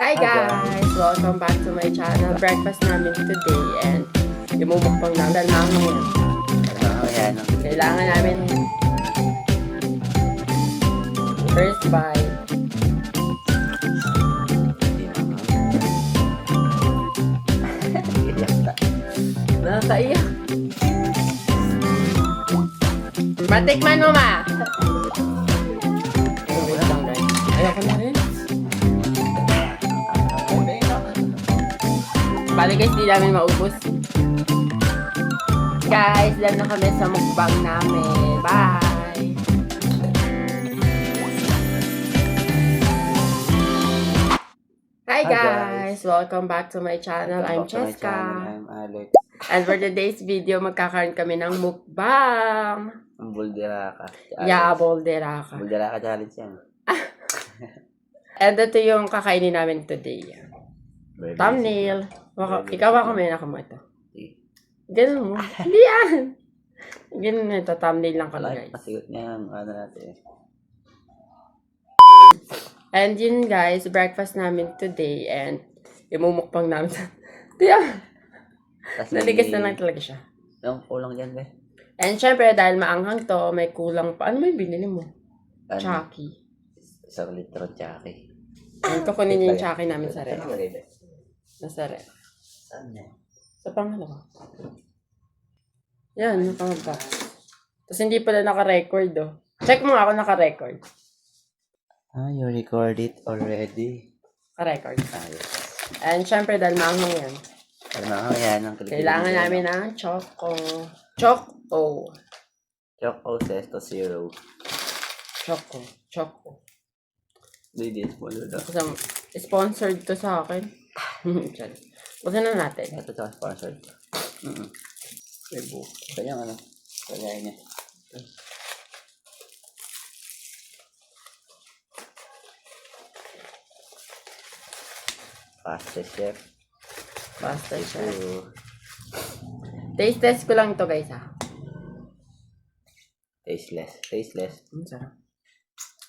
Hi guys! Welcome back to my channel. Breakfast namin today and imumukbang namin dahil mamaya. Ayan. Kailangan namin first bite. Nakaiyak. Matikman mo ma! Wait lang guys. Ayoko na rin. Bali guys, di namin maubos. Guys, lang na kami sa mukbang namin. Bye! Hi guys! Welcome back to my channel. I'm Cheska. I'm Alex. And for today's video, magkakaroon kami ng mukbang. Ang Bulderaka. Yeah, Bolderaka. Bulderaka challenge yan. And ito yung kakainin namin today. Thumbnail. Ikaw ako may nakamo ito. Ganun mo. Hindi yan. Ganun ito. Thumbnail lang kami guys. Masigot niya yan. Ano natin. And yun guys, breakfast namin today. And imumukbang namin. Tiyan. Naligas na lang talaga siya. Yung kulang dyan, be. And syempre, dahil maanghang to, may kulang pa. Ano may binili mo? Ano? Chucky. 1 litro Chucky. And kukunin niyo yung Chucky namin sa ref. Saan lagay, be? Nasa ref. Saan niya? Sa pangalawa. Yan, nakabak. Tapos hindi pala naka-record, oh. Check mo ako naka-record. You record it already. Naka-record. Yes. And syempre, dahil maanghang yan. Ano, yan ang Kailangan namin ng choco. Choco. Choco Sesto Zero. Choco. Ladies, mo doon. Sponsored to sa akin. Diyan. Buksan na natin. Ito sa sponsor. May book. Kanyang ano? Kanyang niya. Pasta chef. Basta siya. Ito. Taste test ko lang to guys ha. Tasteless. Sarap.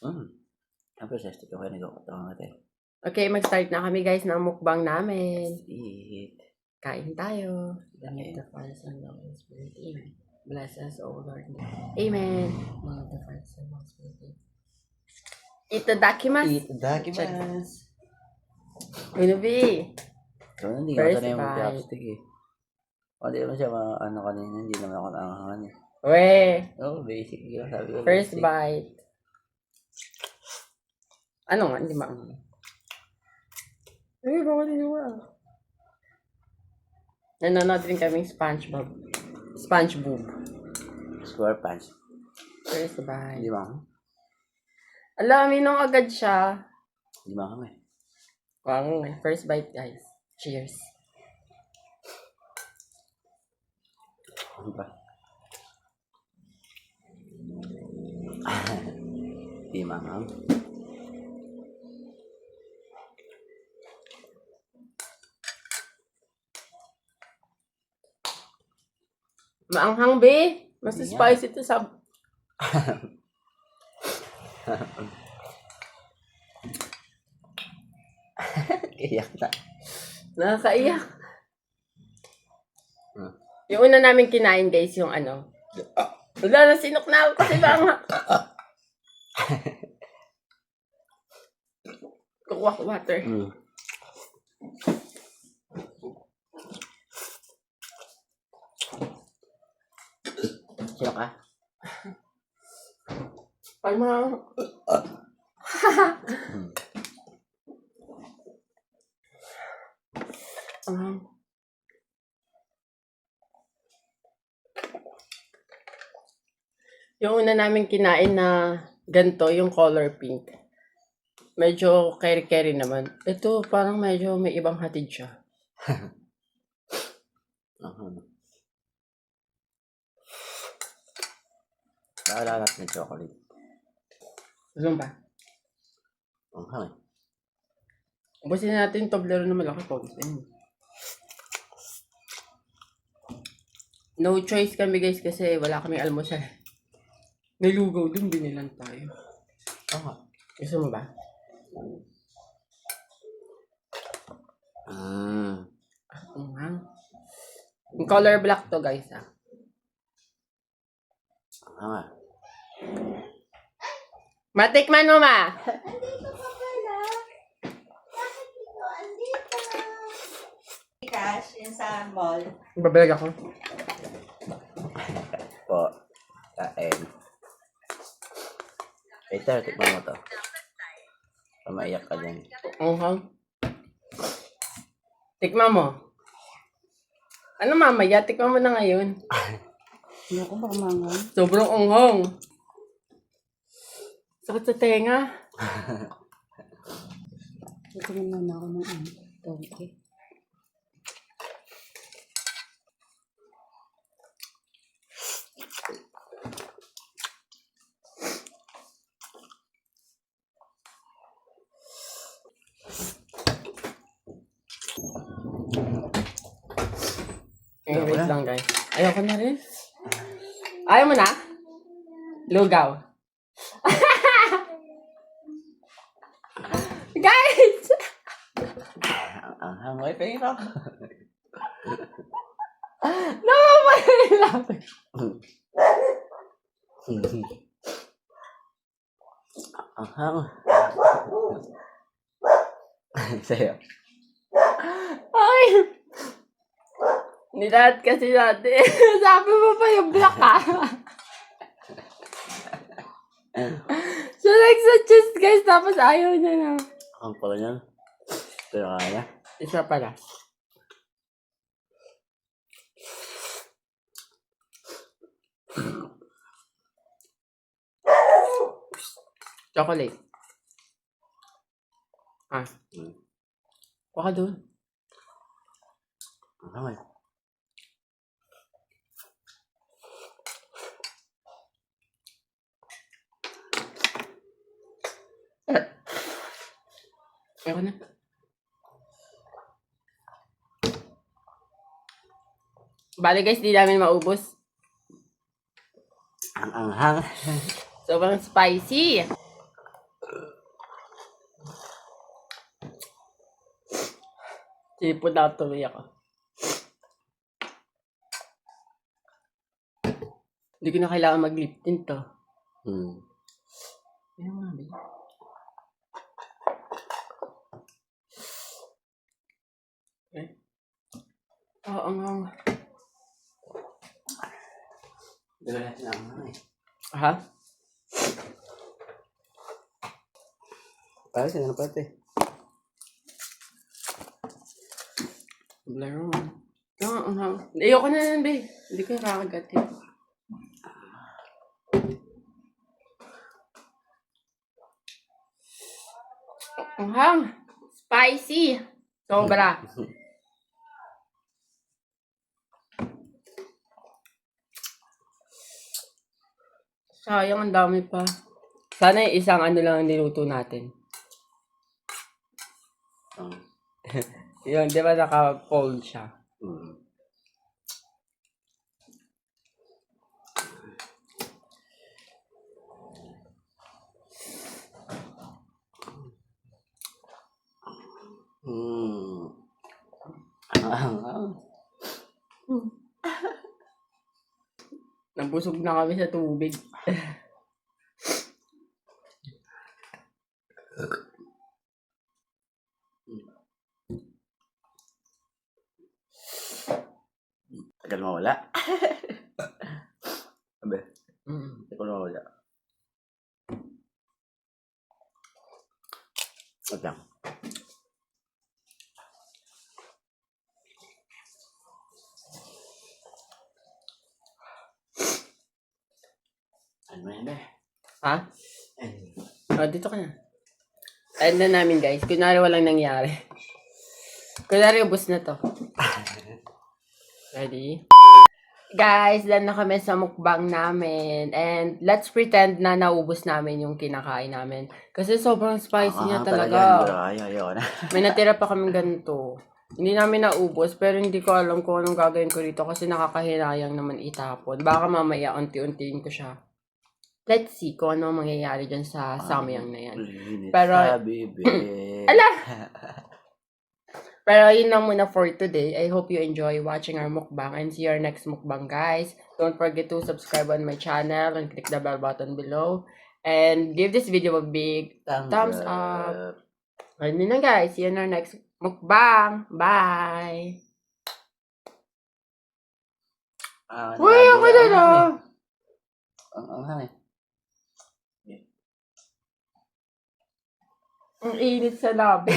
Ang process ito kaya nagkakatawa natin. Okay, mag-start na kami guys ng mukbang namin. Eat. Kain tayo. Damit the Father, Son, and Holy Spirit. Amen. Bless us, O Lord. Amen. Lord the Father, Son, and Holy Spirit. Itadakimasu. Itadakimasu. Unubi. So, hindi First ka na yung bite. chopstick eh. O, di naman siya ano kanina, hindi naman ako naangangan eh. We. Oh, basic yun. Sabi ko First basic. bite. Ano nga? Hindi maang. Eh, baka hindi mo. Nanonood rin kaming SpongeBob. Square punch. First bite. Hindi ba ako? Alam, minong agad siya. Hindi ba ako eh. Wow, first bite guys. Cheers. Ano ba? Di mangam. Maanghang be. Mas Hindi spicy to sa... Iyak na. Nakakaiyak. Yung una namin kinain guys, yung ano. Wala na, sinok na ako kasi banga. Kukuha ko water. Sino ka? Ay mga... Yung una namin kinain na ganito, yung color pink. Medyo carry naman. Ito parang medyo may ibang hatid siya. Nakalalap ng chocolate. Gusto mo ba? Ang hangin. Ubusin natin yung Toblerone na malaki po. No choice kami guys kasi wala kaming almusal. Nilugaw din, binilan tayo. Oo. Gusto mo ba? Yung color black to, guys, ah. Matikman mo, ma. Andito ka pala. Bakit ito? Andito. Cash, yun sa mall. Babalag ako. Po. Kain. Peter, tikman mo to. Pamaiyak ka dyan. Tikman mo. Ano mamaya? Tikman mo na ngayon. Hindi ko mamangan. Sobrang unghong. Sakit sa tenga. Ito naman ako ng donkey. Wait lang, guys. Ayoko na rin. Ayaw mo na? Lugaw. Guys! Ang hangoy pero. Namamahirap. Ang hangoy. Sa'yo. Ay! Nilahat kasi natin. Sabi mo pa yung black, ha? So, nag-suggest, guys, tapos ayaw niya na. Ang pala niyan. Pero kaya. Isa pala. Chocolate. Ah. Kuha ka doon. Ang hangoy. Ayoko na. Bale, guys, di namin maubos. Ang anghang. Sobrang spicy. Sipod na tuloy ako. Hindi ko na kailangan mag-lip tint to. Ayun nga, babe. Okay. Oo, ang Dala natin ang hangoy. ha? Parang sila na pati. Blaro. Ayoko na yan, babe. Hindi ko nakakagat eh. Ang spicy. Sobra. Sayang, ang dami pa. Sana yung isang ano lang ang niluto natin. Yun, di ba naka-fold siya? Nabusog na kami sa tubig. Tagal mawala. Abe, tagal mawala. Wait lang. Ano yan ba? Ha? Oh, dito ka na. End na namin, guys. Kunwari walang nangyari. Kunwari ubos na to. Ready? Guys, done na kami sa mukbang namin. And let's pretend na naubos namin yung kinakain namin. Kasi sobrang spicy niya talaga. Ayaw na. May natira pa kaming ganito. Hindi namin naubos, pero hindi ko alam kung anong gagawin ko rito kasi nakakahinayang naman itapon. Baka mamaya unti-untiin ko siya. Let's see kung ano mangyayari dyan sa samyang na yan. Pero, ala! Pero yun lang muna for today. I hope you enjoy watching our mukbang and see our next mukbang, guys. Don't forget to subscribe on my channel and click the bell button below. And give this video a big thumbs up. And yun na, guys. See you in our next mukbang. Bye! Uy, ako na lang! Ang hangin. Ang init sa labi.